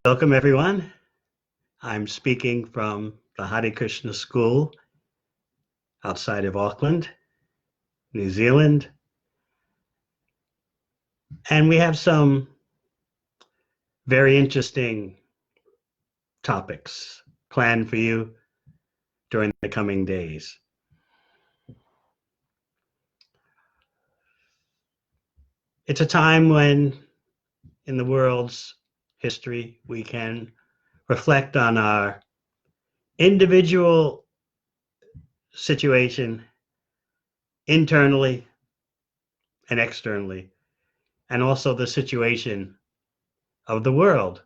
Welcome, everyone. I'm speaking from the Hare Krishna School outside of Auckland, New Zealand. And we have some very interesting topics planned for you during the coming days. It's a time when, in the world's history, we can reflect on our individual situation internally and externally, and also the situation of the world.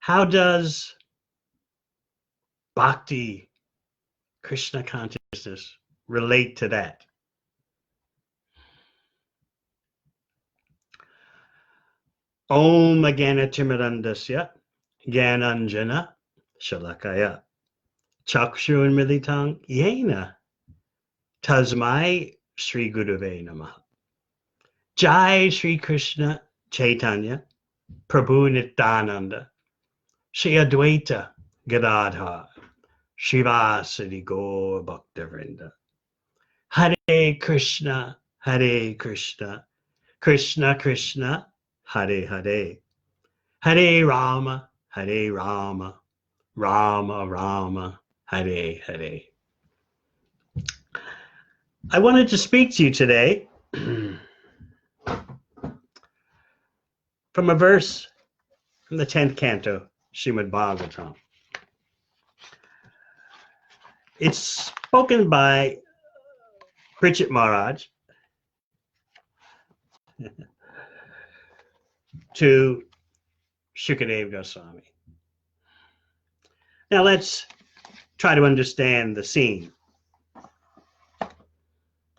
How does bhakti, Krishna consciousness, relate to that? Om Agyanatimirandasya Gyananjana Shalakaya Chakshurunmilitang Yena Tasmai Sri Gurave Namaha. Jai Sri Krishna Chaitanya Prabhu Nityananda Sri Advaita Gadadhar Shivasadi Gaur Bhaktavrinda. Hare Krishna, Krishna Krishna, Hare Hare, Hare Rama, Rama Rama, Hare Hare. I wanted to speak to you today from a verse from the 10th canto, Srimad Bhagavatam. It's spoken by Pritchett Maharaj to Shukadeva Goswami. Now let's try to understand the scene.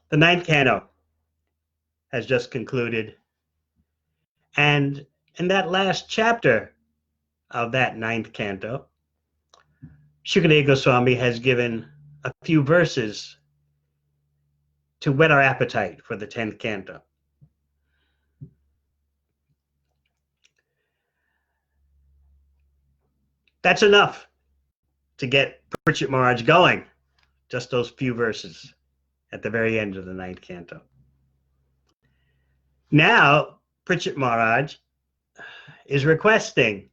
The 9th canto has just concluded, and in that last chapter of that 9th canto, Shukadeva Goswami has given a few verses to whet our appetite for the 10th canto. That's enough to get Pritchett Maharaj going, just those few verses at the very end of the 9th canto. Now, Pritchett Maharaj is requesting,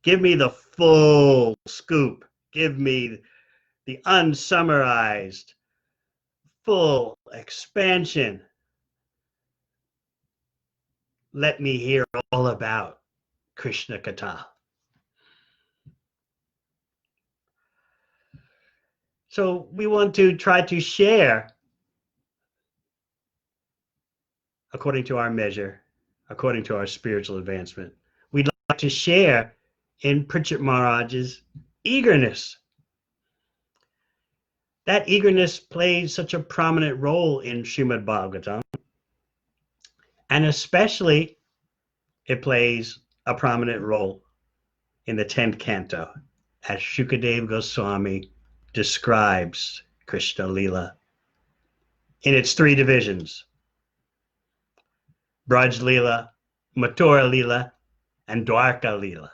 give me the full scoop, give me the unsummarized, full expansion. Let me hear all about Krishna Katha. So we want to try to share, according to our measure, according to our spiritual advancement. We'd like to share in Pritchett Maharaj's eagerness. That eagerness plays such a prominent role in Srimad Bhagavatam, and especially it plays a prominent role in the 10th canto, as Shukadeva Goswami describes Krishna Lila in its 3 divisions: Braj Lila, Mathura Lila, and Dwarka Lila.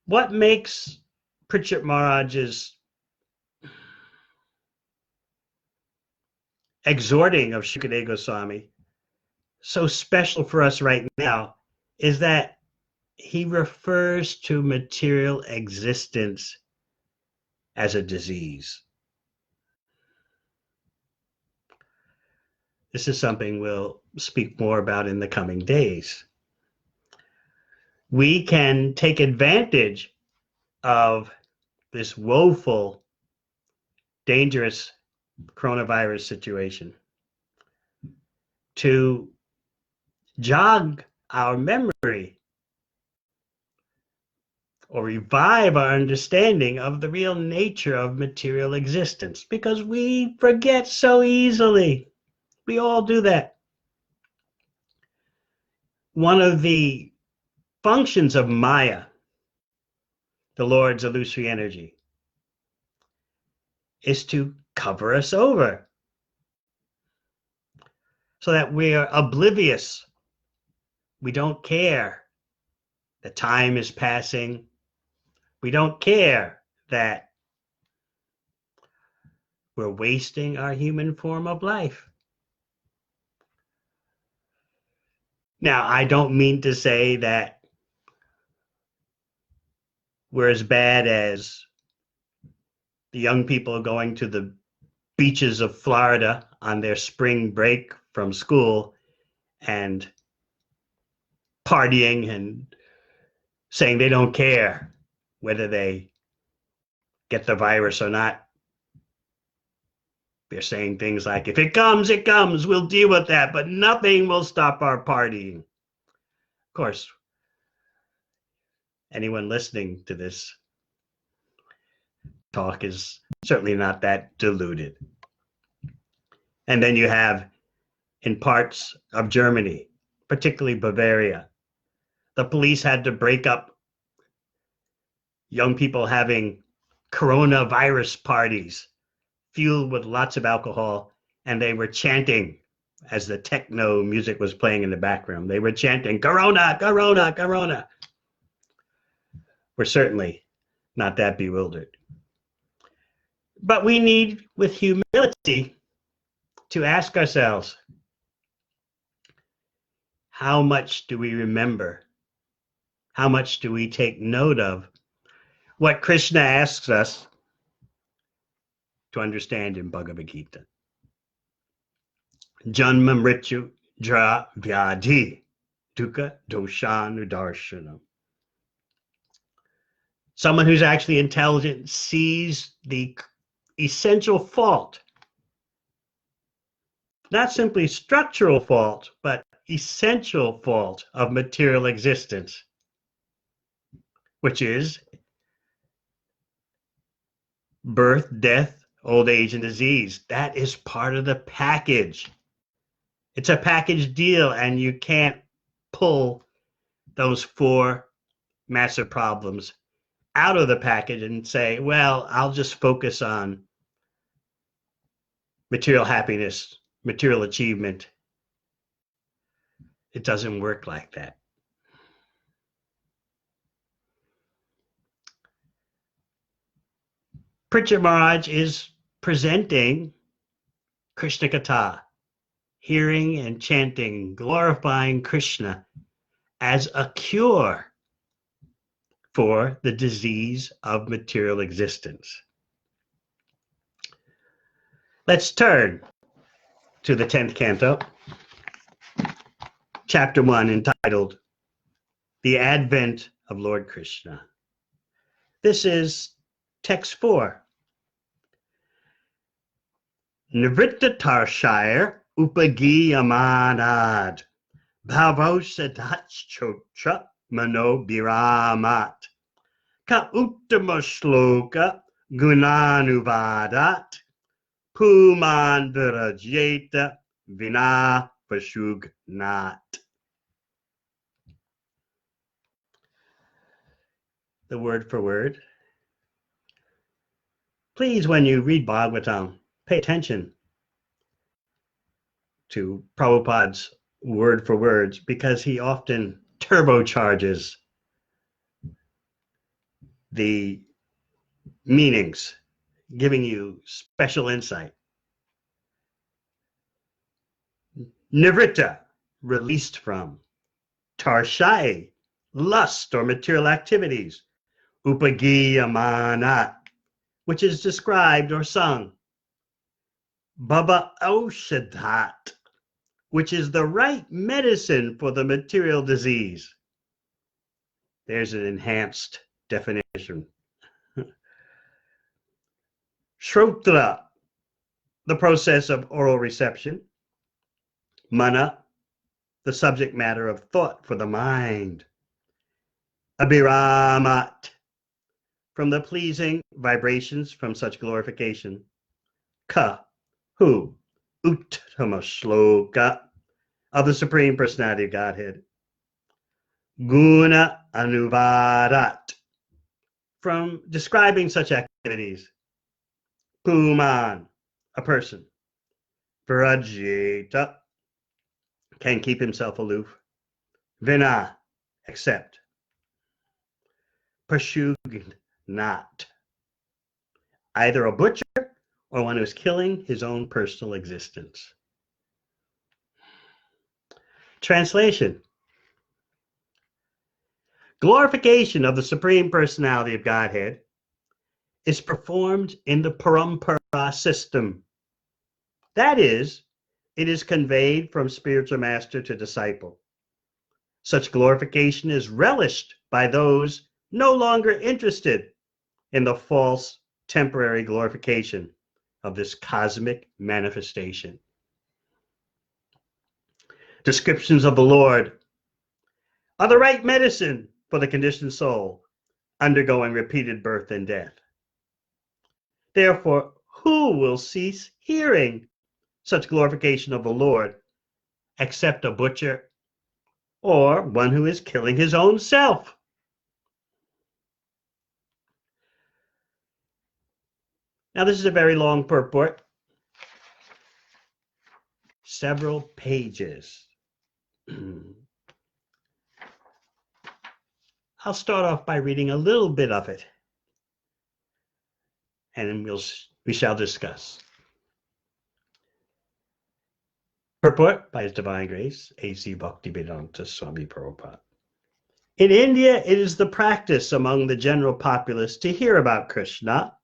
What makes Pritchett Maharaj's exhorting of Shukadeva Goswami so special for us right now is that he refers to material existence as a disease. This is something we'll speak more about in the coming days. We can take advantage of this woeful, dangerous coronavirus situation to jog our memory or revive our understanding of the real nature of material existence, because we forget so easily. We all do that. One of the functions of Maya, the Lord's illusory energy, is to cover us over. so that we are oblivious. We don't care that time is passing. We don't care that we're wasting our human form of life. Now, I don't mean to say that we're as bad as the young people going to the beaches of Florida on their spring break from school and partying and saying they don't care whether they get the virus or not. They're saying things like, if it comes, it comes. We'll deal with that, but nothing will stop our partying. Of course, anyone listening to this talk is certainly not that deluded. And then you have in parts of Germany, particularly Bavaria, the police had to break up young people having coronavirus parties fueled with lots of alcohol, and they were chanting as the techno music was playing in the background. They were chanting, Corona, Corona, Corona. We're certainly not that bewildered. But we need, with humility, to ask ourselves, how much do we remember? How much do we take note of what Krishna asks us to understand in Bhagavad Gita? Janma mrityu jara vyadhi dukkha doshanudarshanam. Someone who's actually intelligent sees the essential fault, not simply structural fault, but essential fault of material existence, which is birth, death, old age, and disease. That is part of the package. It's a package deal, and you can't pull those four massive problems out of the package and say, well, I'll just focus on material happiness, material achievement. It doesn't work like that. Pritchard Maharaj is presenting Krishna Katha, hearing and chanting, glorifying Krishna as a cure for the disease of material existence. Let's turn to the 10th canto, chapter 1, entitled The Advent of Lord Krishna. This is text 4. Nivrittatarshire upagiyamanad bhavosadachchotra mano biramat ka uttama shloka gunanuvadat puman virajeta vina pashugnat. The word for word. Please, when you read Bhagavatam, pay attention to Prabhupada's word for words, because he often turbocharges the meanings, giving you special insight. Nivritta, released from. Tarshai, lust or material activities. Upagiyamana, which is described or sung. Baba Aushadhat, which is the right medicine for the material disease. There's an enhanced definition. Shrotra, the process of oral reception. Mana, the subject matter of thought for the mind. Abhiramat, from the pleasing vibrations from such glorification. Ka, who? Uttama shloka, of the Supreme Personality of Godhead. Guna anuvadat, from describing such activities. Puman, a person. Vrajeta, can keep himself aloof. Vina, accept. Pashugn, not. Either a butcher or one who is killing his own personal existence. Translation. Glorification of the Supreme Personality of Godhead is performed in the parampara system. That is, it is conveyed from spiritual master to disciple. Such glorification is relished by those no longer interested in the false temporary glorification of this cosmic manifestation. Descriptions of the Lord are the right medicine for the conditioned soul undergoing repeated birth and death. Therefore, who will cease hearing such glorification of the Lord except a butcher or one who is killing his own self? Now, this is a very long purport, several pages. I'll start off by reading a little bit of it, and we shall discuss. Purport by His Divine Grace, A.C. Bhaktivedanta Swami Prabhupada. In India, it is the practice among the general populace to hear about Krishna,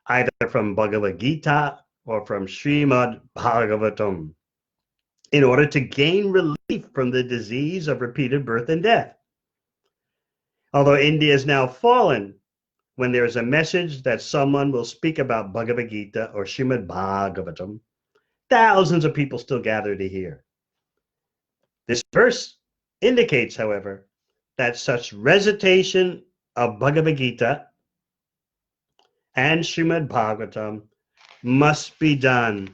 either from Bhagavad Gita or from Srimad Bhagavatam, in order to gain relief from the disease of repeated birth and death. Although India is now fallen, when there is a message that someone will speak about Bhagavad Gita or Srimad Bhagavatam, thousands of people still gather to hear. This verse indicates, however, that such recitation of Bhagavad Gita and Srimad Bhagavatam must be done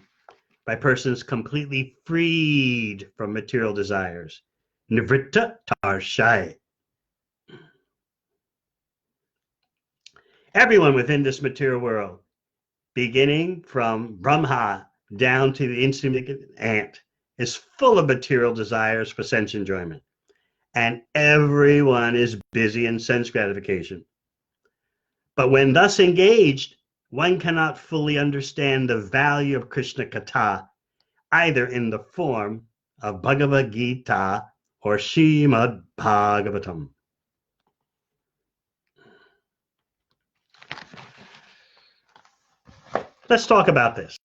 by persons completely freed from material desires. Nivritta tarshai. Everyone within this material world, beginning from Brahma down to the insignificant ant, is full of material desires for sense enjoyment. And everyone is busy in sense gratification. But when thus engaged, one cannot fully understand the value of Krishna Katha, either in the form of Bhagavad Gita or Srimad Bhagavatam. Let's talk about this.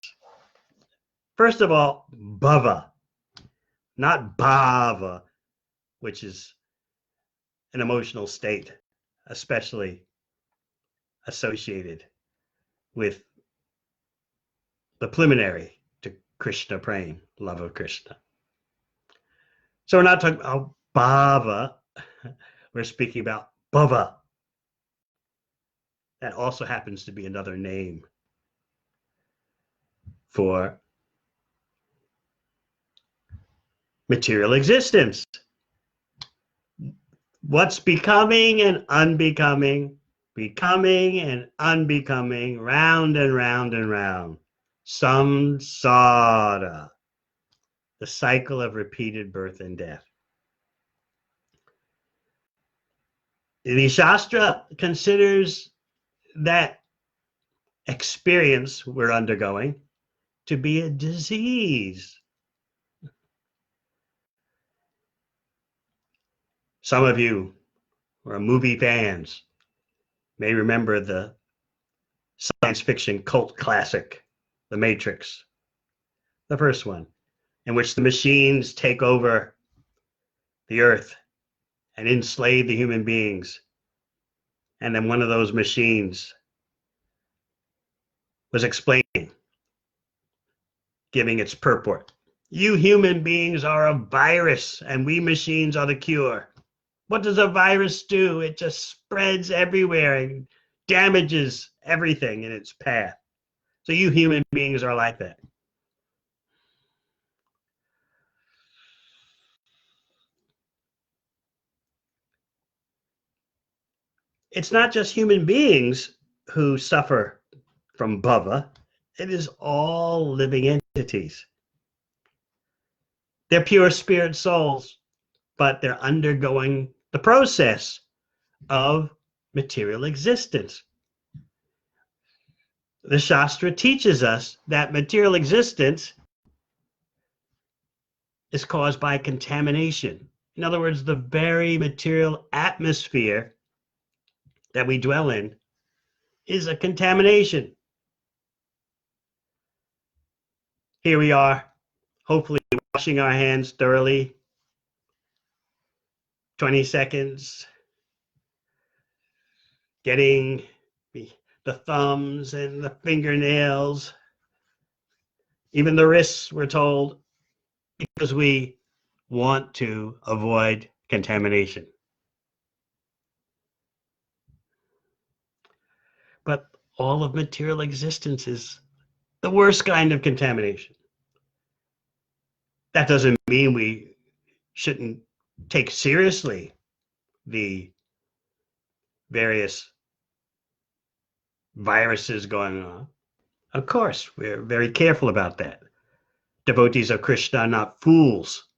First of all, bhava, not bhava, which is an emotional state, especially associated with the preliminary to Krishna praying, love of Krishna. So we're not talking about bhava, we're speaking about bhava. That also happens to be another name for material existence. What's becoming and unbecoming, becoming and unbecoming, round and round and round. Samsara, the cycle of repeated birth and death. The Shastra considers that experience we're undergoing to be a disease. Some of you who are movie fans may remember the science fiction cult classic, The Matrix, the first one, in which the machines take over the earth and enslave the human beings. And then one of those machines was explaining, giving its purport. You human beings are a virus and we machines are the cure. What does a virus do? It just spreads everywhere and damages everything in its path. So you human beings are like that. It's not just human beings who suffer from bhava. It is all living entities. They're pure spirit souls, but they're undergoing the process of material existence. The Shastra teaches us that material existence is caused by contamination. In other words, the very material atmosphere that we dwell in is a contamination. Here we are, hopefully washing our hands thoroughly, 20 seconds, getting the thumbs and the fingernails, even the wrists, we're told, because we want to avoid contamination. But all of material existence is the worst kind of contamination. That doesn't mean we shouldn't take seriously the various viruses going on. Of course, we're very careful about that. Devotees of Krishna are not fools.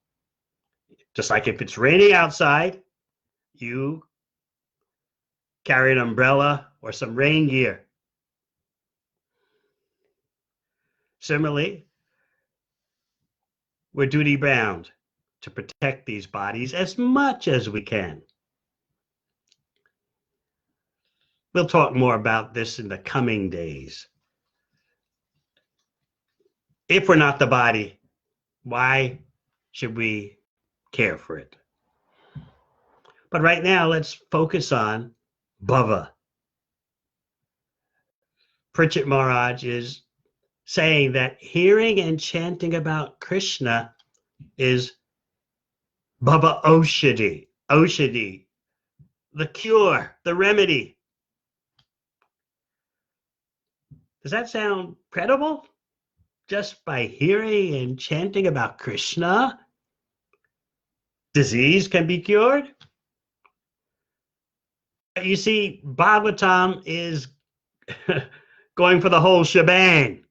Just like if it's raining outside, you carry an umbrella or some rain gear. Similarly, we're duty bound to protect these bodies as much as we can. We'll talk more about this in the coming days. If we're not the body, why should we care for it? But right now, let's focus on bhava. Pritchett Maharaj is saying that hearing and chanting about Krishna is bhava oshadi, oshadi, the cure, the remedy. Does that sound credible? Just by hearing and chanting about Krishna, disease can be cured? You see, Bhagavatam is going for the whole shebang.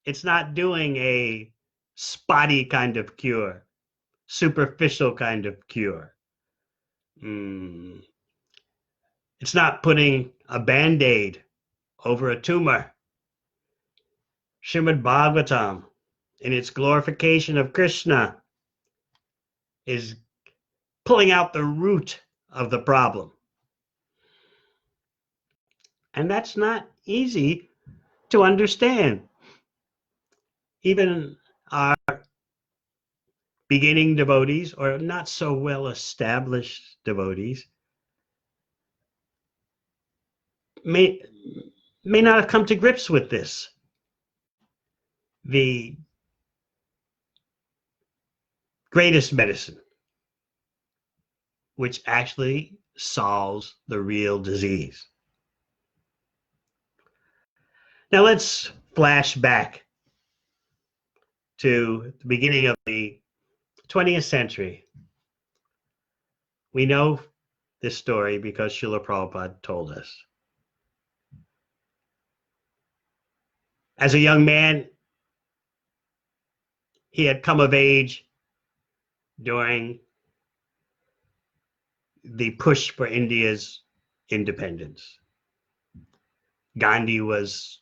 It's not doing a spotty kind of cure, superficial kind of cure. It's not putting a Band-Aid over a tumor. Srimad Bhagavatam, in its glorification of Krishna, is pulling out the root of the problem. And that's not easy to understand. Even our beginning devotees or not so well established devotees may not have come to grips with this. The greatest medicine, which actually solves the real disease. Now let's flash back to the beginning of the 20th century. We know this story because Srila Prabhupada told us. As a young man, he had come of age during the push for India's independence. Gandhi was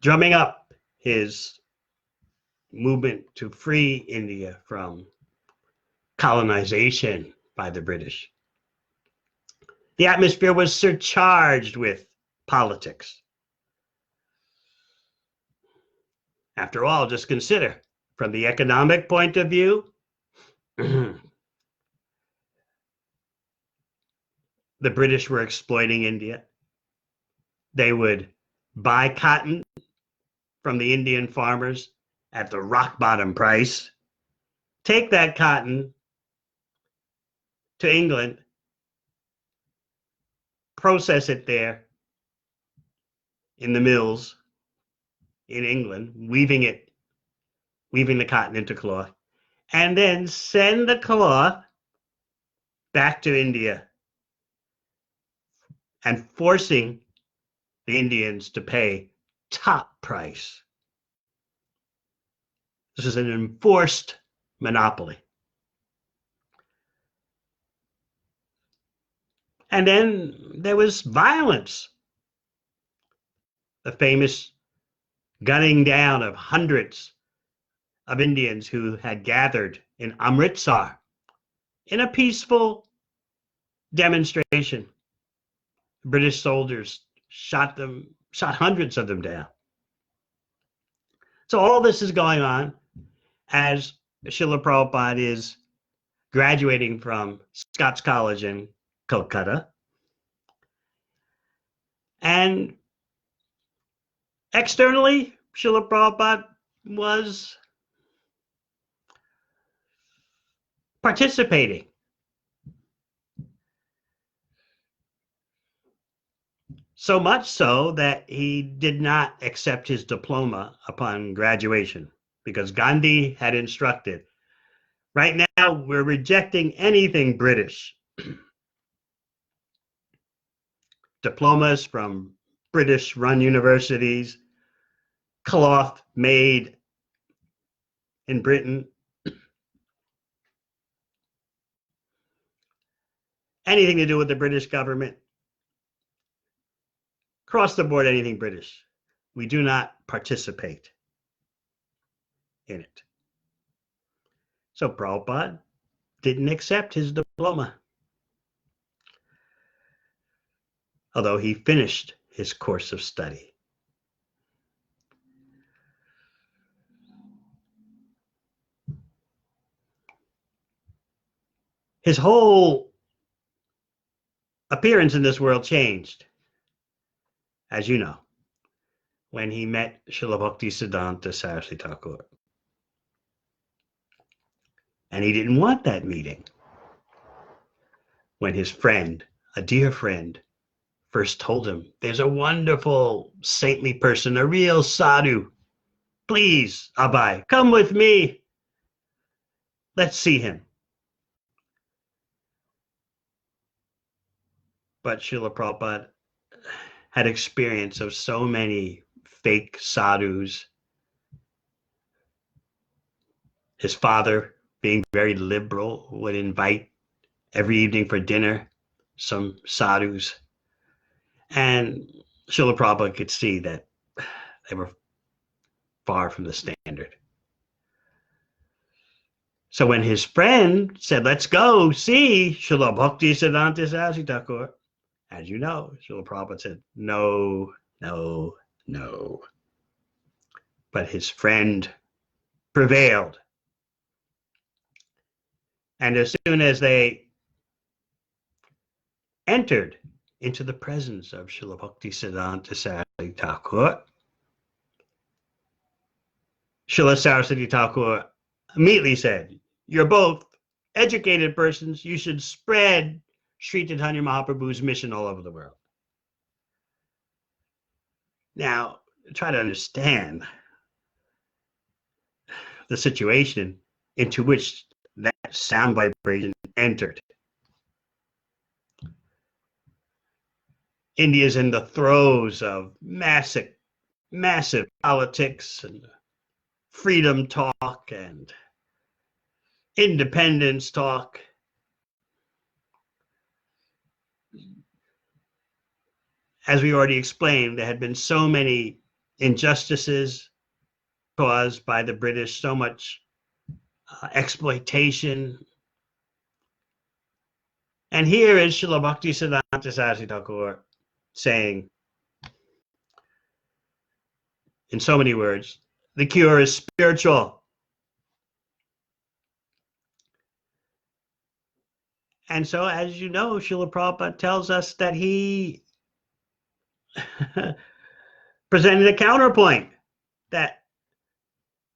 drumming up his movement to free India from colonization by the British. The atmosphere was surcharged with politics. After all, just consider, from the economic point of view, the British were exploiting India. They would buy cotton from the Indian farmers at the rock bottom price, take that cotton to England, process it there in the mills in England, weaving the cotton into cloth, and then send the cloth back to India and forcing the Indians to pay top price. This is an enforced monopoly. And then there was violence. The famous gunning down of hundreds of Indians who had gathered in Amritsar in a peaceful demonstration. British soldiers shot hundreds of them down. So all this is going on as Srila Prabhupada is graduating from Scots College in Calcutta. And externally, Srila Prabhupada was participating. So much so that he did not accept his diploma upon graduation because Gandhi had instructed, right now we're rejecting anything British. Diplomas from British-run universities, cloth made in Britain, anything to do with the British government, across the board, anything British. We do not participate in it. So Prabhupada didn't accept his diploma, although he finished his course of study. His whole appearance in this world changed, as you know, when he met Srila Bhaktisiddhanta Saraswati Thakur. And he didn't want that meeting. When his friend, a dear friend, first told him, there's a wonderful saintly person, a real sadhu. Please, Abai, come with me. Let's see him. But Srila Prabhupada had experience of so many fake sadhus. His father, being very liberal, would invite every evening for dinner some sadhus. And Srila Prabhupada could see that they were far from the standard. So when his friend said, let's go see Srila Bhaktisiddhanta Saraswati Thakur, as you know, Srila Prabhupada said, no, no, no. But his friend prevailed. And as soon as they entered into the presence of Srila Bhaktisiddhanta Saraswati Thakur, Srila Saraswati Thakur immediately said, you're both educated persons. You should spread Sri Chaitanya Mahaprabhu's mission all over the world. Now, try to understand the situation into which that sound vibration entered. India is in the throes of massive politics and freedom talk and independence talk. As we already explained, there had been so many injustices caused by the British, so much exploitation. And here is Srila Bhaktisiddhanta Saraswati Thakur saying, in so many words, the cure is spiritual. And so, as you know, Srila Prabhupada tells us that he presented a counterpoint that,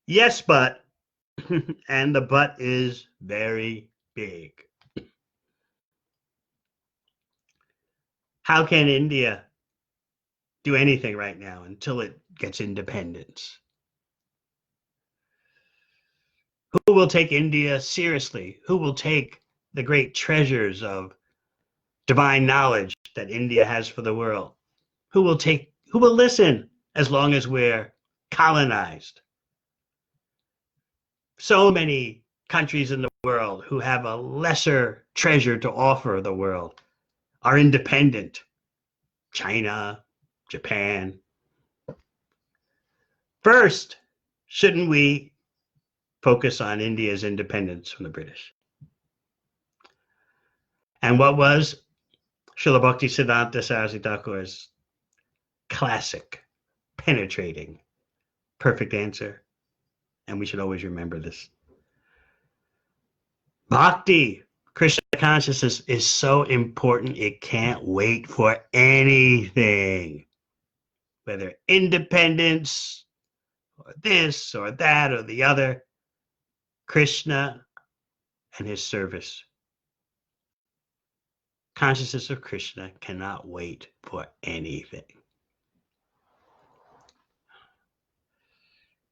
yes, but, and the but is very big. How can India do anything right now until it gets independence? Who will take India seriously? Who will take the great treasures of divine knowledge that India has for the world? Who will listen as long as we're colonized? so many countries in the world who have a lesser treasure to offer the world are independent. China, Japan. First, shouldn't we focus on India's independence from the British? And what was Srila Bhaktisiddhanta Saraswati Thakur's classic, penetrating, perfect answer? And we should always remember this. Bhakti, Krishna consciousness, is so important, it can't wait for anything. Whether independence, or this, or that, or the other, Krishna and his service. Consciousness of Krishna cannot wait for anything.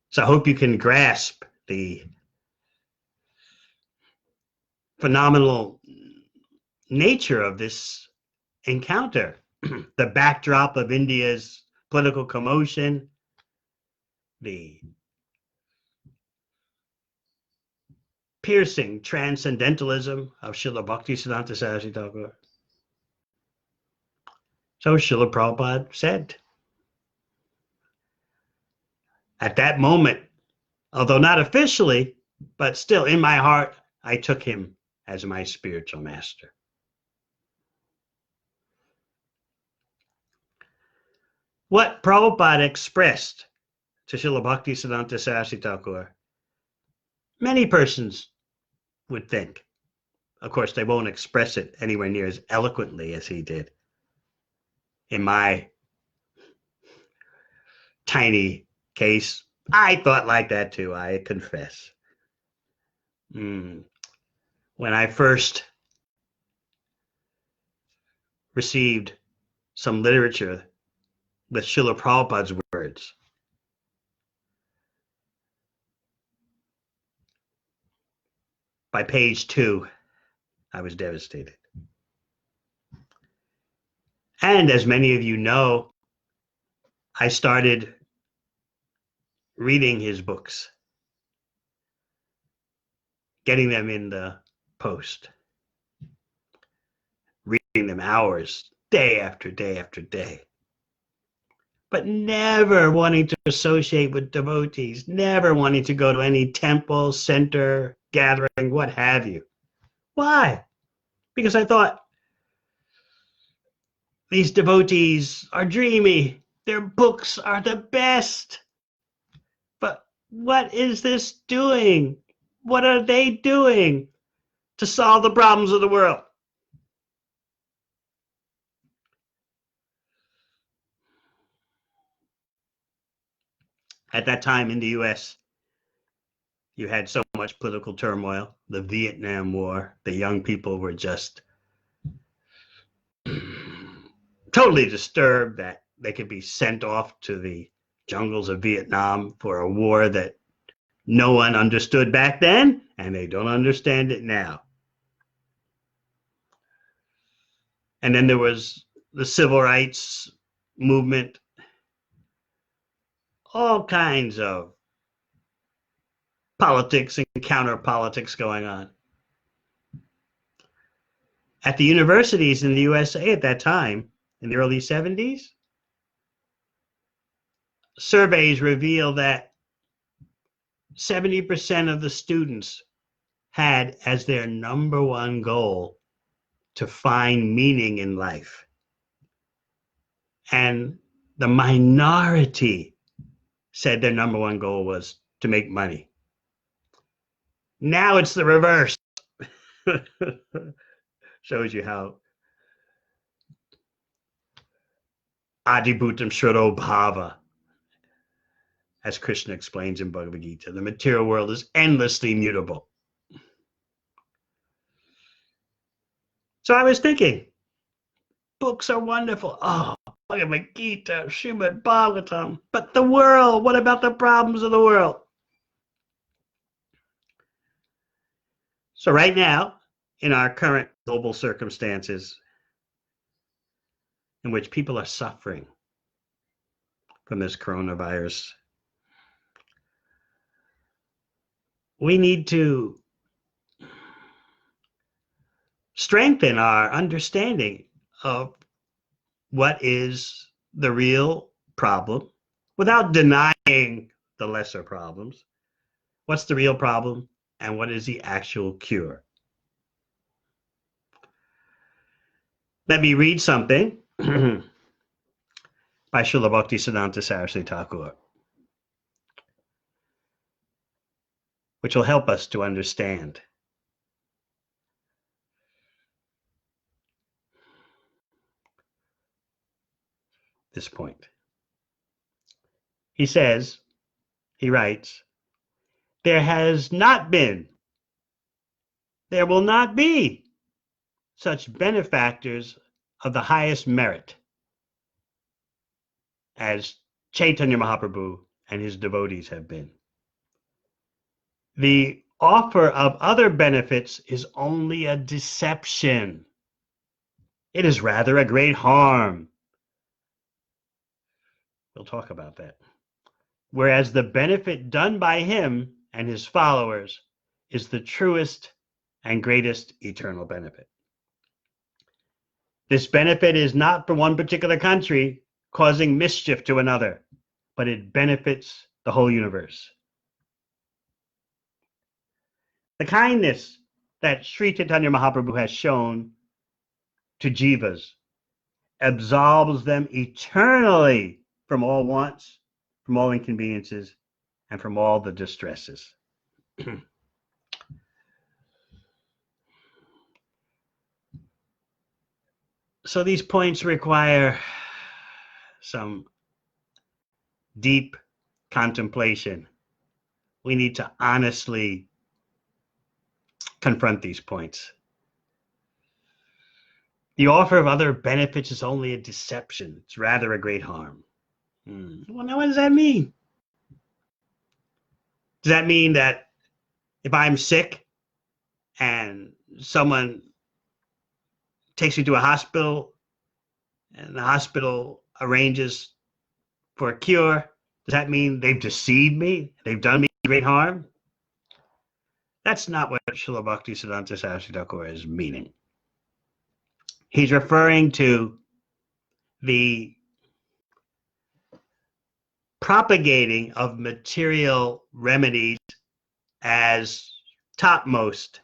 So I hope you can grasp the phenomenal nature of this encounter. The backdrop of India's political commotion, the piercing transcendentalism of Srila Bhaktisiddhanta Saraswati Thakur. So Srila Prabhupada said, at that moment, although not officially, but still in my heart, I took him as my spiritual master. What Prabhupada expressed to Srila Bhaktisiddhanta Saraswati Thakur, many persons would think. Of course, they won't express it anywhere near as eloquently as he did. In my tiny case, I thought like that too, I confess. When I first received some literature with Srila Prabhupada's words, by page 2, I was devastated. And as many of you know, I started reading his books, getting them in the post, reading them hours, day after day after day, but never wanting to associate with devotees, never wanting to go to any temple, center, gathering, what have you. Why? Because I thought, these devotees are dreamy. Their books are the best. But what is this doing? What are they doing to solve the problems of the world? At that time in the US, you had so much political turmoil, the Vietnam War, the young people were just totally disturbed that they could be sent off to the jungles of Vietnam for a war that no one understood back then, and they don't understand it now. And then there was the civil rights movement, all kinds of politics and counter politics going on. At the universities in the USA at that time, in the early 70s, surveys reveal that 70% of the students had as their number one goal to find meaning in life. And the minority said their number one goal was to make money. Now it's the reverse. Shows you how adibhutam shruto bhava, as Krishna explains in Bhagavad Gita, the material world is endlessly mutable. So I was thinking, books are wonderful. Oh, Bhagavad Gita, Srimad Bhagavatam. But the world, what about the problems of the world? So right now, in our current global circumstances, in which people are suffering from this coronavirus, we need to strengthen our understanding of what is the real problem without denying the lesser problems. What's the real problem and what is the actual cure? Let me read something by Srila Bhaktisiddhanta Saraswati Thakur, which will help us to understand this point. He says, he writes, there has not been, there will not be such benefactors of the highest merit as Chaitanya Mahaprabhu and his devotees have been. The offer of other benefits is only a deception. It is rather a great harm. We'll talk about that. Whereas the benefit done by him and his followers is the truest and greatest eternal benefit. This benefit is not for one particular country causing mischief to another, but it benefits the whole universe. The kindness that Sri Chaitanya Mahaprabhu has shown to jivas absolves them eternally from all wants, from all inconveniences, and from all the distresses. So these points require some deep contemplation. We need to honestly confront these points. The offer of other benefits is only a deception. It's rather a great harm. Well, now what does that mean? Does that mean that if I'm sick and someone takes me to a hospital and the hospital arranges for a cure, does that mean they've deceived me? They've done me great harm? That's not what Srila Bhaktisiddhanta Saraswati Thakur is meaning. He's referring to the propagating of material remedies as topmost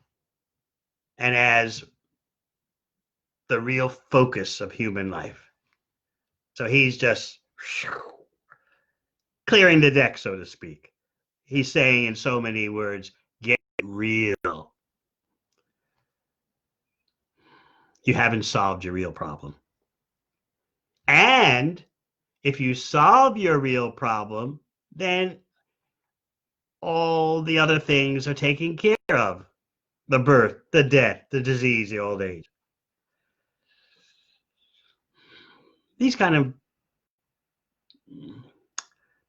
and as the real focus of human life. So he's just clearing the deck, so to speak. He's saying in so many words, get real. You haven't solved your real problem. And if you solve your real problem, then all the other things are taken care of. The birth, the death, the disease, the old age. These kind of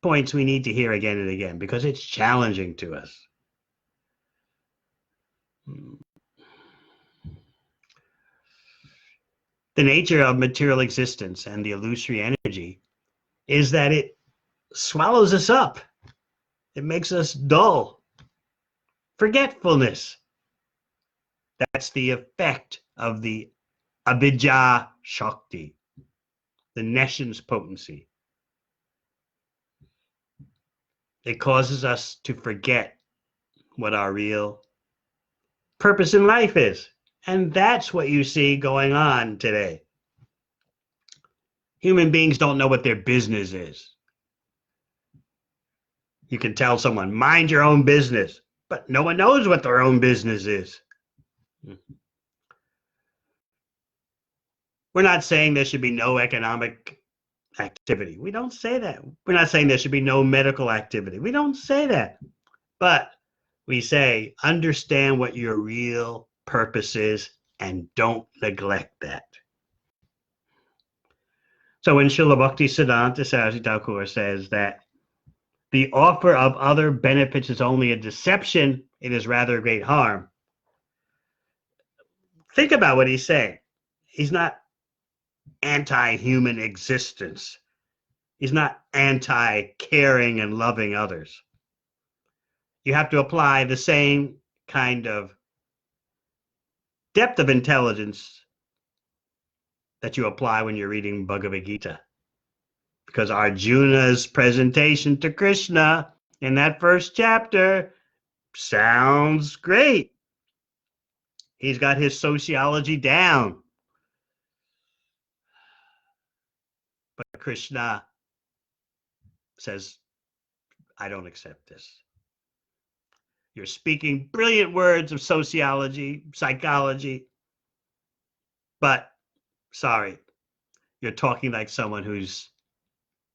points we need to hear again and again because it's challenging to us. The nature of material existence and the illusory energy is that it swallows us up. It makes us dull. Forgetfulness. That's the effect of the avidya shakti, the nescience potency. It causes us to forget what our real purpose in life is. And that's what you see going on today. Human beings don't know what their business is. You can tell someone, mind your own business, but no one knows what their own business is. We're not saying there should be no economic activity. We don't say that. We're not saying there should be no medical activity. We don't say that. But we say, understand what your real purpose is and don't neglect that. So when Srila Bhaktisiddhanta Saraswati Thakur says that the offer of other benefits is only a deception, it is rather a great harm. Think about what he's saying. He's not anti-human existence. He's not anti-caring and loving others. you have to apply the same kind of depth of intelligence that you apply when you're reading Bhagavad Gita. Because Arjuna's presentation to Krishna in that first chapter sounds great. He's got his sociology down. But Krishna says, I don't accept this. You're speaking brilliant words of sociology, psychology, but sorry, you're talking like someone who's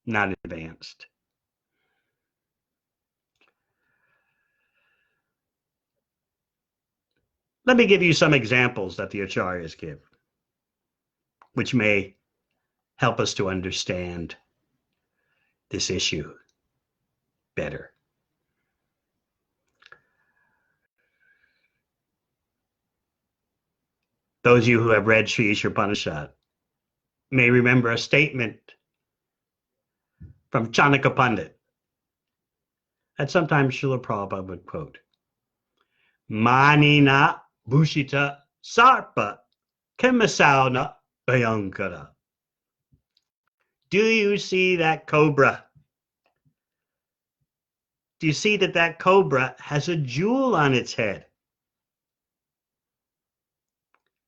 not advanced. Let me give you some examples that the Acharyas give, which may help us to understand this issue better. Those of you who have read Sri Ishwar Upanishad may remember a statement from Chanakya Pandit that sometimes Srila Prabhupada would quote. Manina Bhushita Sarpa Kemasauna Bhayankara. Do you see that cobra? Do you see that that cobra has a jewel on its head?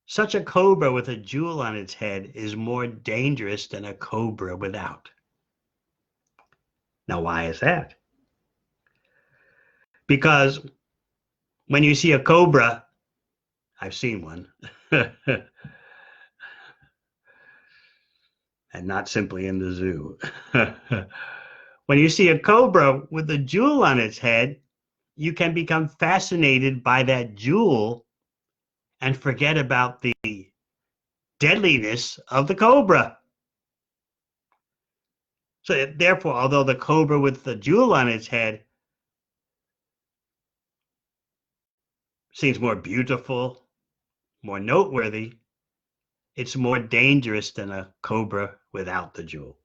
Such a cobra with a jewel on its head is more dangerous than a cobra without. Now, why is that? Because when you see a cobra, I've seen one, and not simply in the zoo. When you see a cobra with a jewel on its head, you can become fascinated by that jewel and forget about the deadliness of the cobra. So therefore, although the cobra with the jewel on its head seems more beautiful, more noteworthy, it's more dangerous than a cobra without the jewel.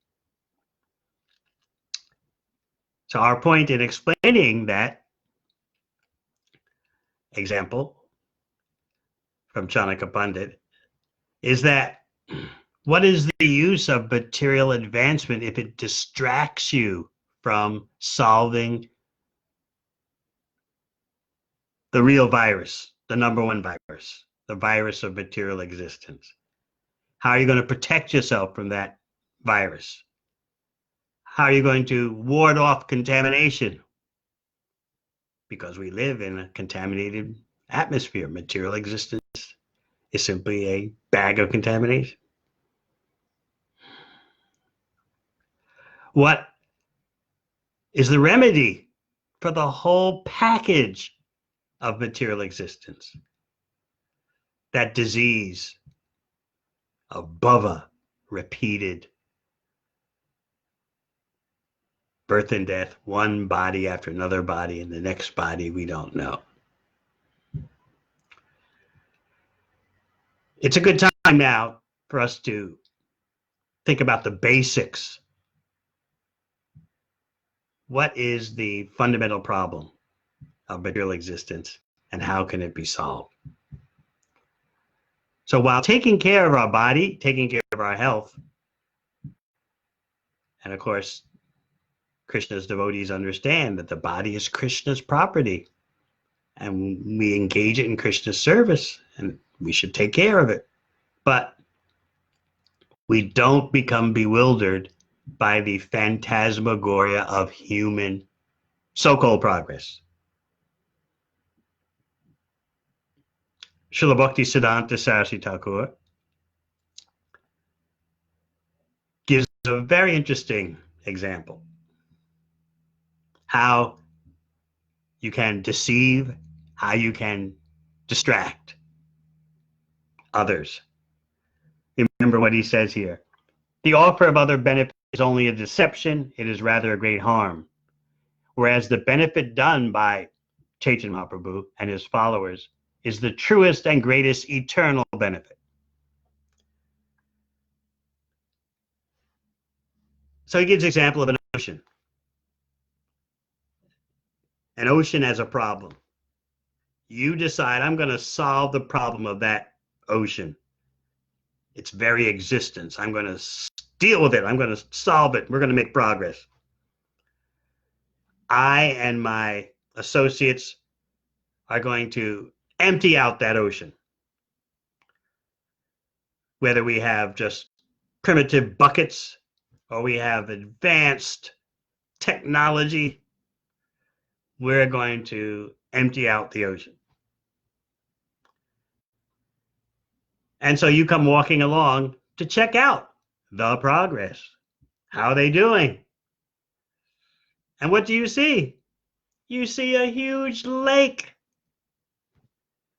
So our point in explaining that example from Chanakya Pandit is that what is the use of material advancement if it distracts you from solving the real virus, the number one virus, the virus of material existence? How are you going to protect yourself from that virus? How are you going to ward off contamination? Because we live in a contaminated atmosphere. Material existence is simply a bag of contamination. What is the remedy for the whole package of material existence? That disease of bhava, repeated birth and death, one body after another body, and the next body we don't know. It's a good time now for us to think about the basics. What is the fundamental problem of material existence, and how can it be solved? So while taking care of our body, taking care of our health, and of course, Krishna's devotees understand that the body is Krishna's property, and we engage it in Krishna's service, and we should take care of it. But we don't become bewildered by the phantasmagoria of human so-called progress. Srila Bhakti Siddhanta Saraswati Thakur gives a very interesting example. How you can deceive, how you can distract others. Remember what he says here. The offer of other benefit is only a deception, it is rather a great harm. Whereas the benefit done by Chaitanya Mahaprabhu and his followers is the truest and greatest eternal benefit. So he gives an example of an ocean. an ocean as a problem. You decide, I'm going to solve the problem of that ocean, its very existence. I'm going to deal with it. I'm going to solve it. We're going to make progress. I and my associates are going to empty out that ocean. Whether we have just primitive buckets or we have advanced technology, we're going to empty out the ocean. And so you come walking along to check out the progress. How are they doing? And what do you see? You see a huge lake.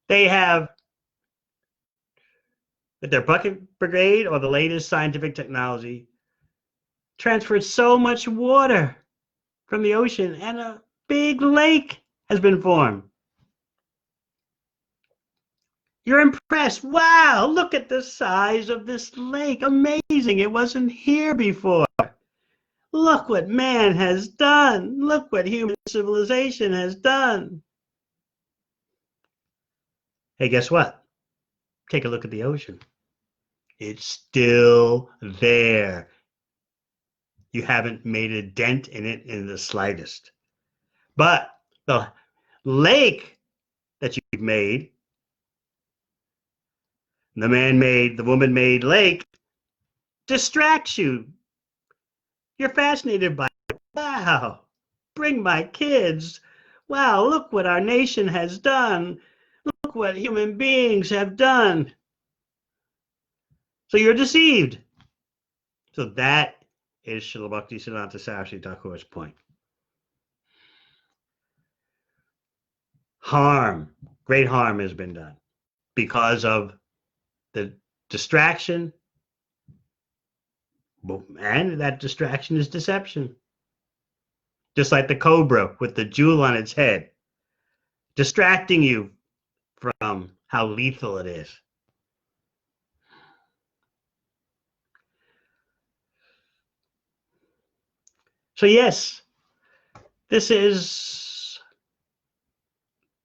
They have, with their bucket brigade or the latest scientific technology, transferred so much water from the ocean, and a big lake has been formed. You're impressed. Wow, look at the size of this lake. Amazing. It wasn't here before. Look what man has done. Look what human civilization has done. Hey, guess what? Take a look at the ocean. It's still there. You haven't made a dent in it in the slightest. But the lake that you've made, the man-made, the woman-made lake, distracts you. You're fascinated by it. Wow, bring my kids. Wow, look what our nation has done. Look what human beings have done. So you're deceived. So that is Srila Bhaktisiddhanta Saraswati Thakur's point. Harm, great harm has been done because of the distraction, and that distraction is deception. Just like the cobra with the jewel on its head, distracting you from how lethal it is. So yes, this is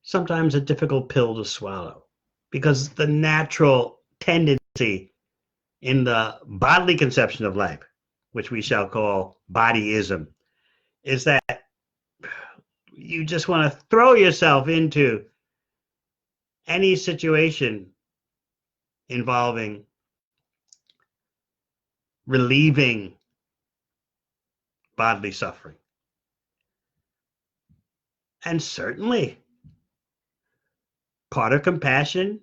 sometimes a difficult pill to swallow, because the natural tendency in the bodily conception of life, which we shall call bodyism, is that you just want to throw yourself into any situation involving relieving bodily suffering. And certainly, part of compassion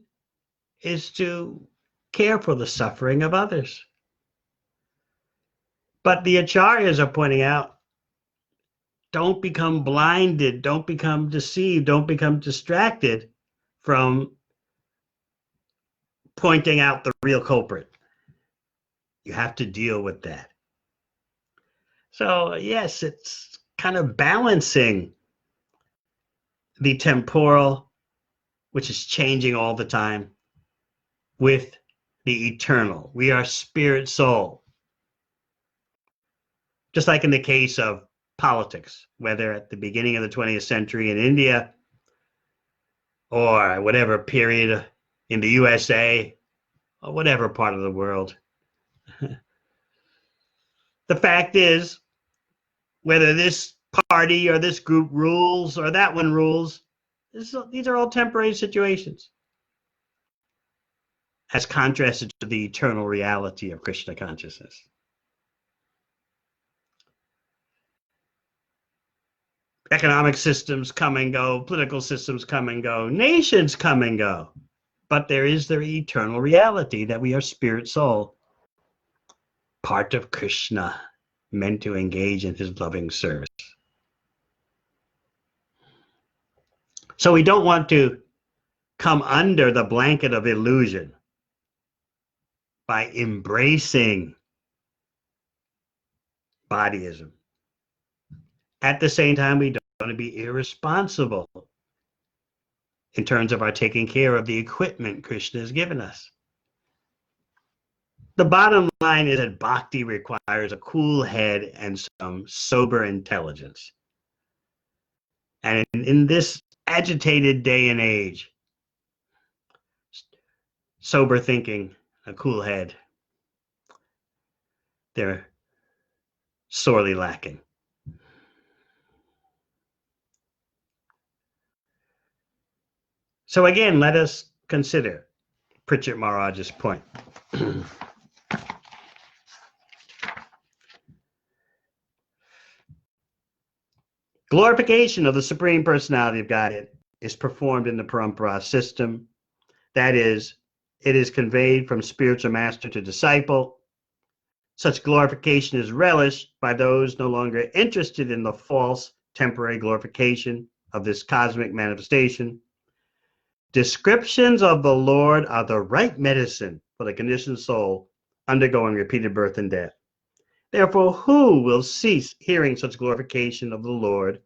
is to care for the suffering of others. But the acharyas are pointing out, don't become blinded, don't become deceived, don't become distracted from pointing out the real culprit. You have to deal with that. So yes, it's kind of balancing the temporal, which is changing all the time, with the eternal. We are spirit soul. Just like in the case of politics, whether at the beginning of the 20th century in India or whatever period in the USA or whatever part of the world. The fact is, whether this party or this group rules or that one rules, these are all temporary situations, as contrasted to the eternal reality of Krishna consciousness. Economic systems come and go, political systems come and go, nations come and go. But there is the eternal reality that we are spirit soul, part of Krishna, meant to engage in his loving service. So we don't want to come under the blanket of illusion by embracing bodyism. At the same time, we don't want to be irresponsible in terms of our taking care of the equipment Krishna has given us. The bottom line is that bhakti requires a cool head and some sober intelligence. And in this agitated day and age, sober thinking, a cool head, they're sorely lacking. So again, let us consider Pritchett Maharaj's point. Glorification of the Supreme Personality of Godhead is performed in the Parampara system. That is, it is conveyed from spiritual master to disciple. Such glorification is relished by those no longer interested in the false temporary glorification of this cosmic manifestation. Descriptions of the Lord are the right medicine for the conditioned soul undergoing repeated birth and death. Therefore, who will cease hearing such glorification of the Lord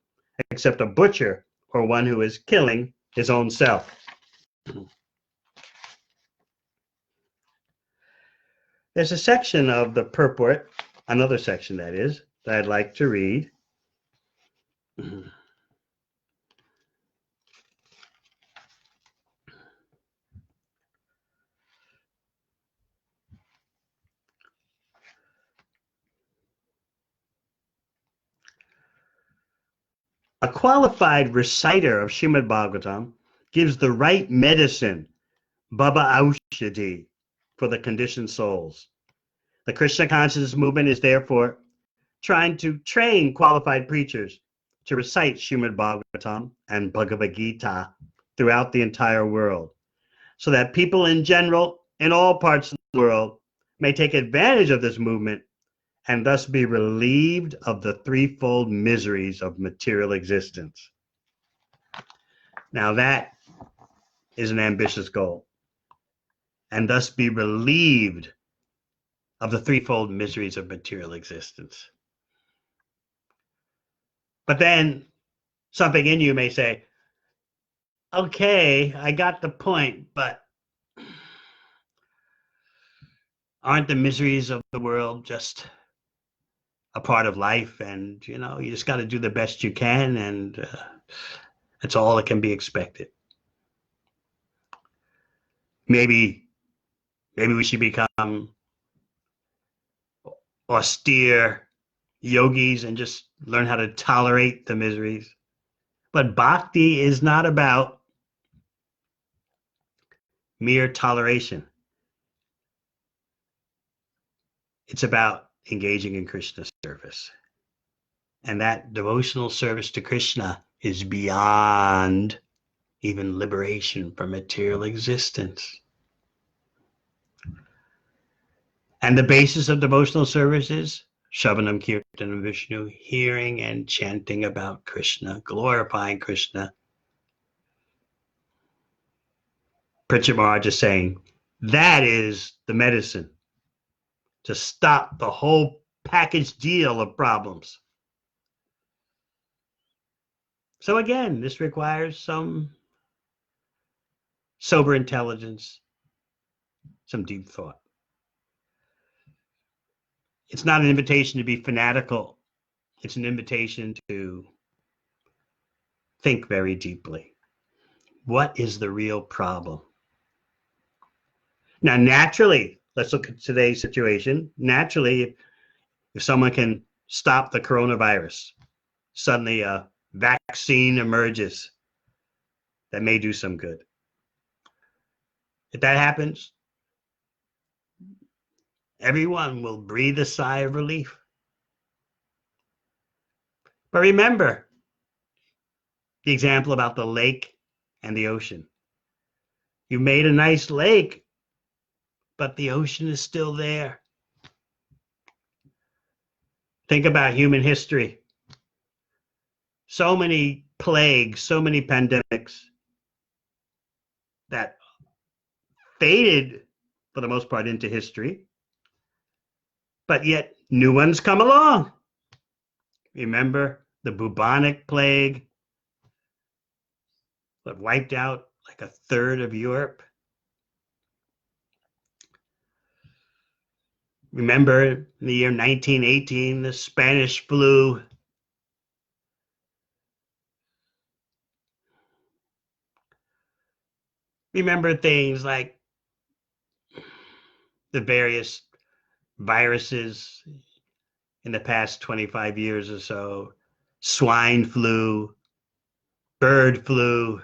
except a butcher or one who is killing his own self? There's a section of the purport, another section that is, that I'd like to read. A qualified reciter of Srimad Bhagavatam gives the right medicine, Baba Aushadhi, for the conditioned souls. The Krishna consciousness movement is therefore trying to train qualified preachers to recite Srimad Bhagavatam and Bhagavad Gita throughout the entire world, so that people in general in all parts of the world may take advantage of this movement and thus be relieved of the threefold miseries of material existence. Now that is an ambitious goal, and thus be relieved of the threefold miseries of material existence. But then something in you may say, okay, I got the point, but aren't the miseries of the world just a part of life? And, you just got to do the best you can, and that's all that can be expected. Maybe we should become austere yogis and just learn how to tolerate the miseries. But bhakti is not about mere toleration. It's about engaging in Krishna service. And that devotional service to Krishna is beyond even liberation from material existence. And the basis of devotional service is Shravanam Kirtanam Vishnu, hearing and chanting about Krishna, glorifying Krishna. Pritchett Maharaj is saying that is the medicine to stop the whole package deal of problems. So again, this requires some sober intelligence, some deep thought. It's not an invitation to be fanatical. It's an invitation to think very deeply. What is the real problem? Now, naturally, let's look at today's situation. Naturally, if someone can stop the coronavirus, suddenly a vaccine emerges that may do some good. If that happens, everyone will breathe a sigh of relief. But remember the example about the lake and the ocean. You made a nice lake, but the ocean is still there. Think about human history. So many plagues, so many pandemics that faded, for the most part, into history, but yet new ones come along. Remember the bubonic plague that wiped out like a third of Europe? Remember in the year 1918, the Spanish flu? remember things like the various viruses in the past 25 years or so, swine flu, bird flu,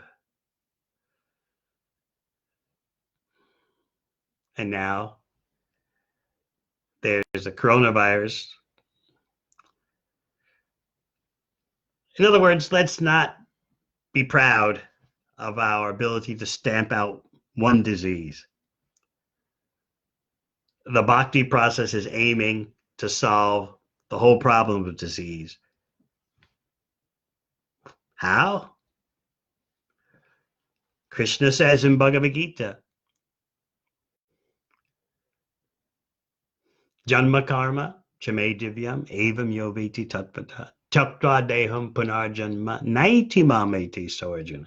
and now there's a coronavirus. In other words, let's not be proud of our ability to stamp out one disease. The bhakti process is aiming to solve the whole problem of disease. How? Krishna says in Bhagavad Gita, Janma karma chame divyam evam yoveti tatpata taktva deham punarjanma naiti mameti soarjuna.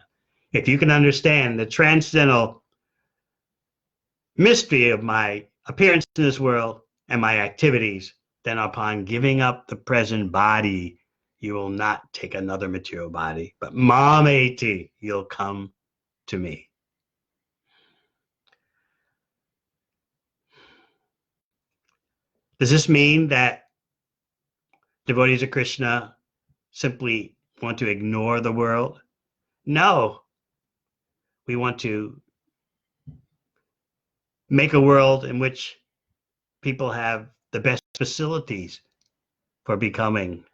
If you can understand the transcendental mystery of my appearance in this world and my activities, then upon giving up the present body, you will not take another material body, but mameti, you'll come to me. Does this mean that devotees of Krishna simply want to ignore the world? No. We want to make a world in which people have the best facilities for becoming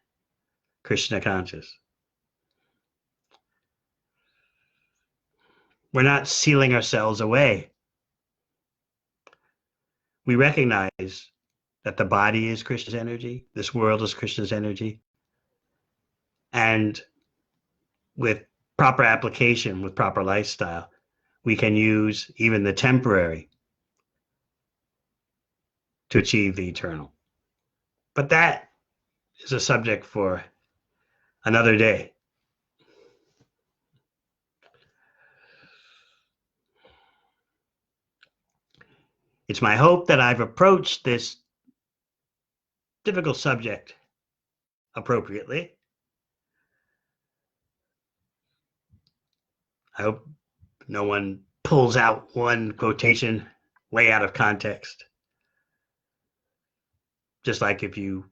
Krishna conscious. We're not sealing ourselves away. We recognize that the body is Krishna's energy, this world is Krishna's energy, and with proper application, with proper lifestyle, we can use even the temporary to achieve the eternal. But that is a subject for another day. It's my hope that I've approached this difficult subject appropriately. I hope no one pulls out one quotation way out of context. Just like if you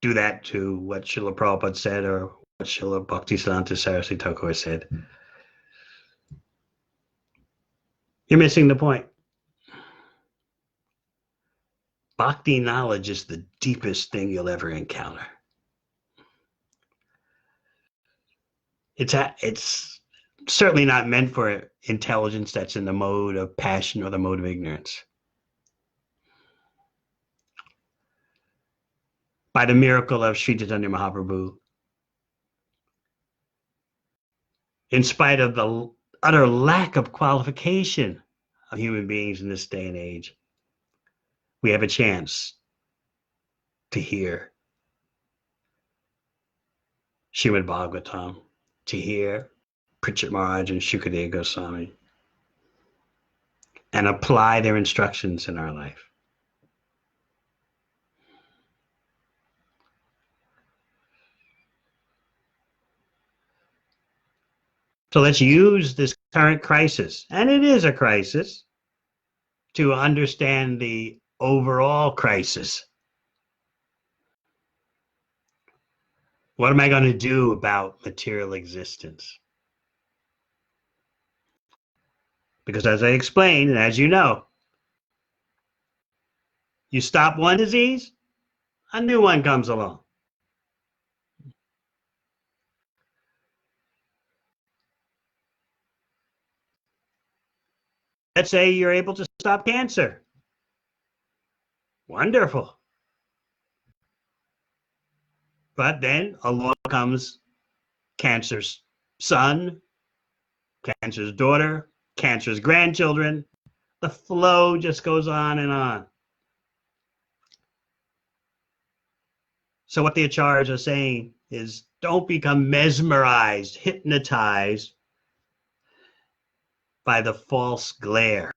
do that to what Srila Prabhupada said or what Srila Bhaktisiddhanta Saraswati Thakur said, you're missing the point. Bhakti knowledge is the deepest thing you'll ever encounter. It's certainly not meant for intelligence that's in the mode of passion or the mode of ignorance. By the miracle of Sri Chaitanya Mahaprabhu, in spite of the utter lack of qualification of human beings in this day and age, we have a chance to hear Srimad Bhagavatam, to hear Pritchett Maharaj and Shukadeva Goswami, and apply their instructions in our life. So let's use this current crisis, and it is a crisis, to understand the overall crisis. What am I going to do about material existence? Because as I explained, and as you know, you stop one disease, a new one comes along. Let's say you're able to stop cancer. Wonderful. But then along comes cancer's son, cancer's daughter, cancer's grandchildren. The flow just goes on and on. So what the acharyas are saying is don't become mesmerized, hypnotized by the false glare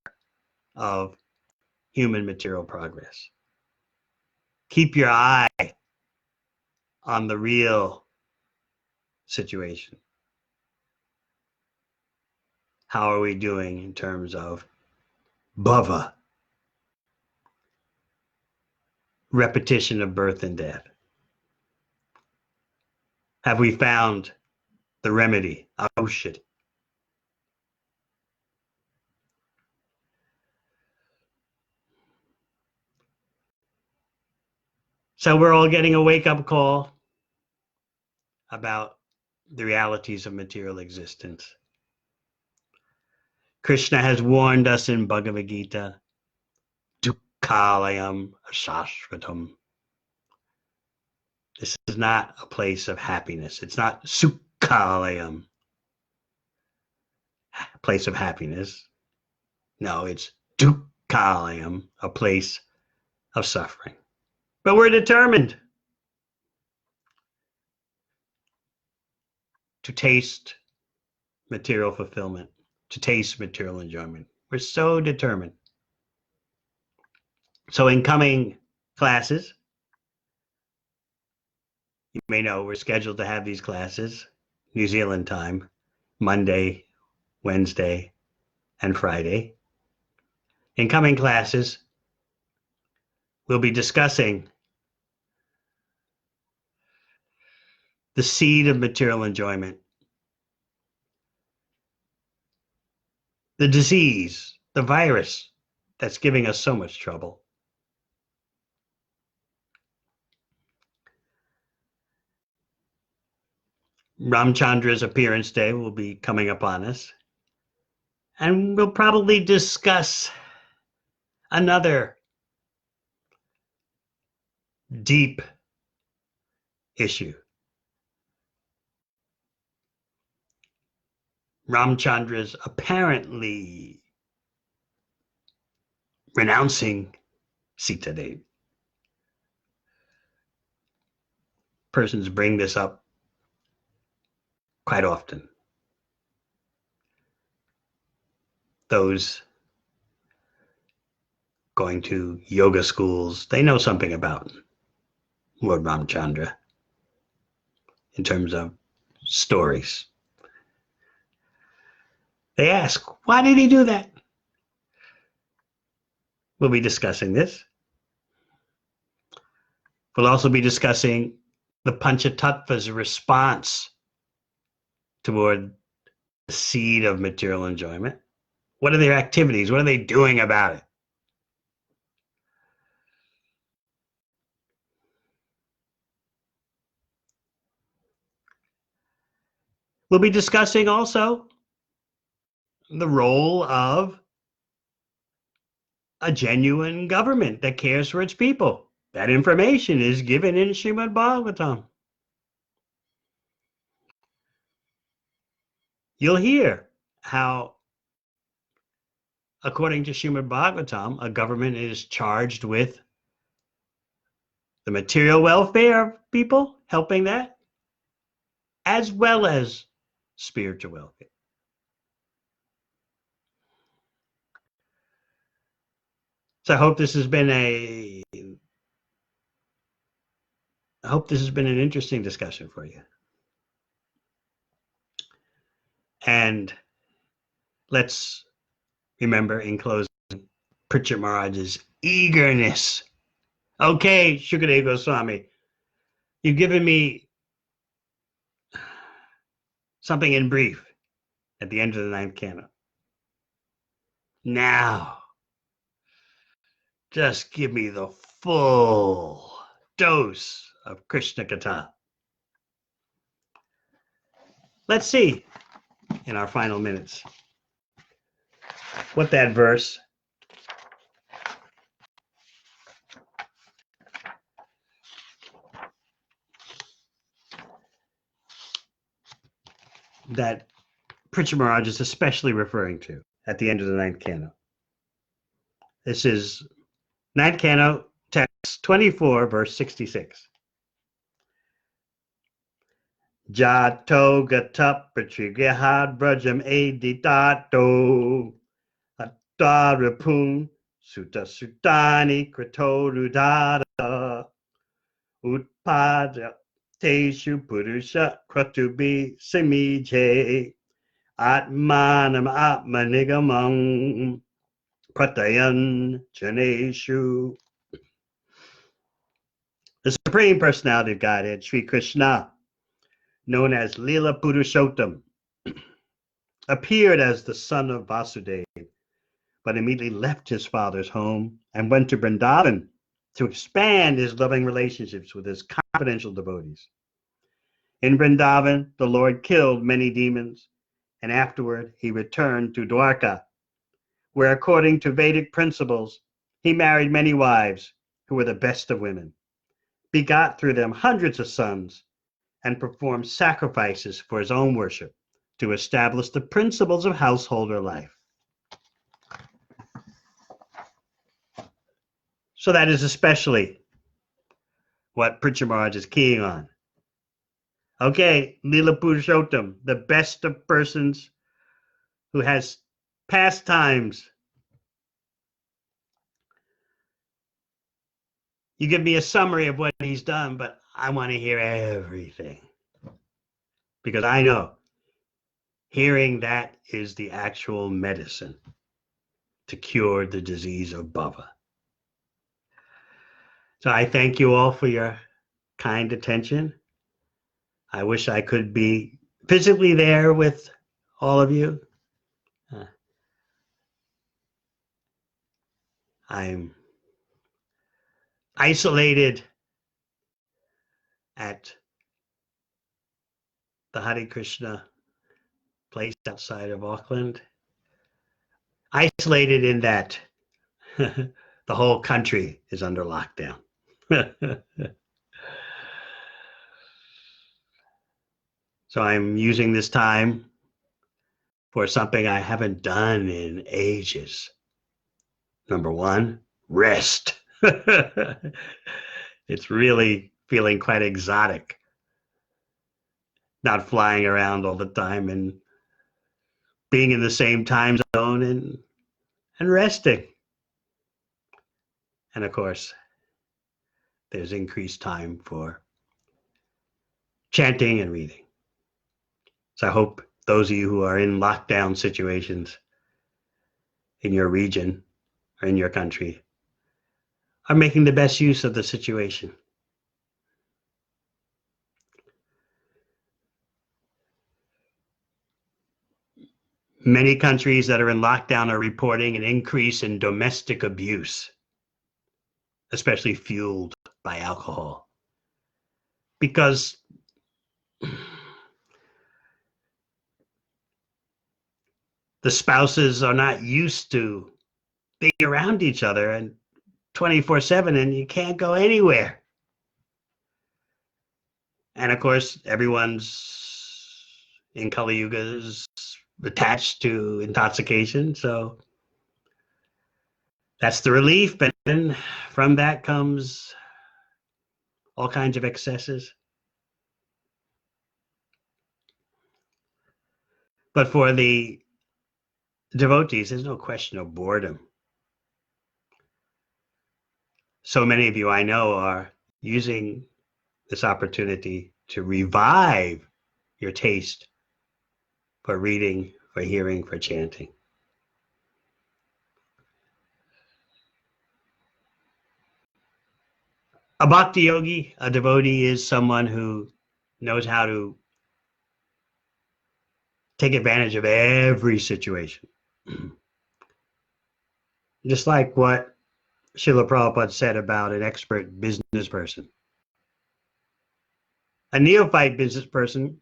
of human material progress. Keep your eye on the real situation. how are we doing in terms of bhava, repetition of birth and death? Have we found the remedy? Oh shit. So we're all getting a wake-up call about the realities of material existence. Krishna has warned us in Bhagavad Gita, Dukkhalayam Ashashvatam. This is not a place of happiness. It's not Sukhalayam, a place of happiness. No, it's Dukkhalayam, a place of suffering. But we're determined to taste material fulfillment, to taste material enjoyment. We're so determined. So in coming classes, you may know we're scheduled to have these classes, New Zealand time, Monday, Wednesday, and Friday. In coming classes, we'll be discussing the seed of material enjoyment, the disease, the virus that's giving us so much trouble. Ramchandra's appearance day will be coming upon us, and we'll probably discuss another deep issue. Ramchandra's apparently renouncing Sita Devi. Persons bring this up quite often. Those going to yoga schools, they know something about Lord Ramchandra in terms of stories. They ask, why did he do that? We'll be discussing this. We'll also be discussing the Panchatattva's response toward the seed of material enjoyment. What are their activities? What are they doing about it? We'll be discussing also the role of a genuine government that cares for its people. That information is given in Srimad Bhagavatam. You'll hear how, according to Srimad Bhagavatam, a government is charged with the material welfare of people, helping that, as well as spiritual welfare. So I hope this has been an interesting discussion for you. And let's remember in closing Pritchard Maharaj's eagerness. Okay, Shukadeva Goswami, you've given me something in brief at the end of the 9th canto. Now, just give me the full dose of Krishna Katha. Let's see in our final minutes what that verse that Pritchard Maharaj is especially referring to at the end of the 9th canto. This is 9th canto, text 24, verse 66. Jato gata pratrigrihad brajam editato attarapun sutta sutani kratorudada utpada teshu purusha kratubi semije Atmanam Atmanigamam Pratayan Janeshu. The Supreme Personality of Godhead, Sri Krishna, known as Lila Purushottam, appeared as the son of Vasudeva, but immediately left his father's home and went to Vrindavan to expand his loving relationships with his confidential devotees. In Vrindavan, the Lord killed many demons, and afterward he returned to Dwarka, where, according to Vedic principles, he married many wives who were the best of women, begot through them hundreds of sons, and performed sacrifices for his own worship to establish the principles of householder life. So that is especially what Pritchard Maharaj is keying on. Okay, Lila Purushottam, the best of persons who has pastimes. You give me a summary of what he's done, but I want to hear everything. Because I know hearing that is the actual medicine to cure the disease of bhava. So I thank you all for your kind attention. I wish I could be physically there with all of you. I'm isolated at the Hare Krishna place outside of Auckland. Isolated in that the whole country is under lockdown. So I'm using this time for something I haven't done in ages. Number one, rest. It's really feeling quite exotic. Not flying around all the time and being in the same time zone and resting. And of course, there's increased time for chanting and reading. So I hope those of you who are in lockdown situations in your region or in your country are making the best use of the situation. Many countries that are in lockdown are reporting an increase in domestic abuse, especially fueled by alcohol. Because the spouses are not used to being around each other and 24/7, and you can't go anywhere. And of course, everyone's in Kali Yugas attached to intoxication, so that's the relief. But then from that comes all kinds of excesses. But for the devotees, there's no question of boredom. So many of you I know are using this opportunity to revive your taste for reading, for hearing, for chanting. A bhakti yogi, a devotee, is someone who knows how to take advantage of every situation. Just like what Srila Prabhupada said about an expert business person. A neophyte business person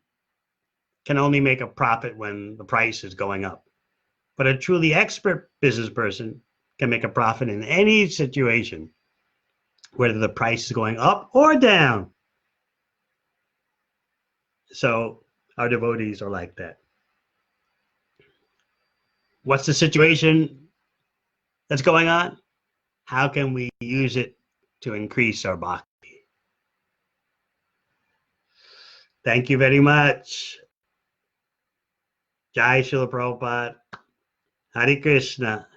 can only make a profit when the price is going up. But a truly expert business person can make a profit in any situation, whether the price is going up or down. So our devotees are like that. What's the situation that's going on? How can we use it to increase our bhakti? Thank you very much. Jai Srila Prabhupada. Hare Krishna.